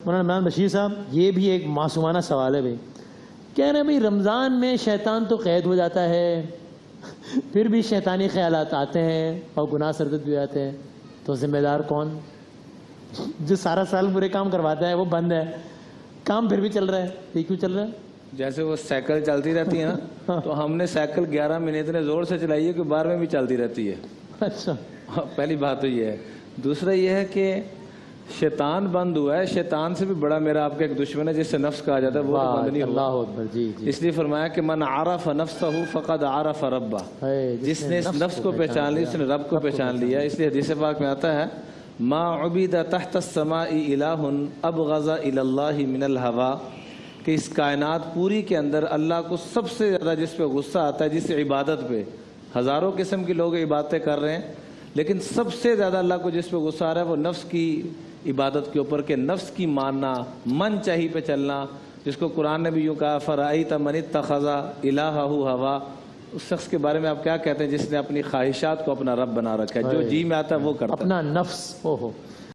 مولانا عمران بشیر صاحب، یہ بھی ایک معصومانہ سوال ہے بھائی. کہہ رہے ہیں بھائی رمضان میں شیطان تو قید ہو جاتا ہے، پھر بھی شیطانی خیالات آتے ہیں اور گناہ سرزد بھی آتے ہیں، تو ذمہ دار کون؟ جو سارا سال برے کام کرواتا ہے وہ بند ہے، کام پھر بھی چل رہا ہے، یہ کیوں چل رہا ہے؟ جیسے وہ سائیکل چلتی رہتی ہے نا، تو ہم نے سائیکل 11 مہینے اتنے زور سے چلائی ہے کہ 12 بھی چلتی رہتی ہے. اچھا، پہلی بات تو یہ ہے. دوسرا یہ ہے کہ شیطان بند ہوا ہے. شیطان سے بھی بڑا میرا آپ کا ایک دشمن ہے جس سے نفس کہا جاتا ہے، وہ تو بند نہیں ہوا. اللہ اکبر. جی جی. اس لیے فرمایا کہ من عرف نفسہ فقد عرف ربہ، جس نے اس نفس کو پہچان لیا اس نے رب کو پہچان لیا. اس لیے حدیث پاک میں آتا ہے ما عبید تحت السماء الہ ابغض الی اللہ من الہوا، کہ اس کائنات پوری کے اندر اللہ کو سب سے زیادہ جس پہ غصہ آتا ہے، جس عبادت پہ ہزاروں قسم کے لوگ عبادتیں کر رہے ہیں، لیکن سب سے زیادہ اللہ کو جس پہ غصہ آ رہا ہے وہ نفس کی عبادت کے اوپر، کہ نفس کی ماننا، من چاہی پہ چلنا، جس کو قرآن نے بھی یوں کہا فرأیت من اتخذ الہہ ہوا. اس شخص کے بارے میں آپ کیا کہتے ہیں جس نے اپنی خواہشات کو اپنا رب بنا رکھا ہے، جو جی میں آتا ہے وہ کرتا ہے، اپنا نفس. اوہو.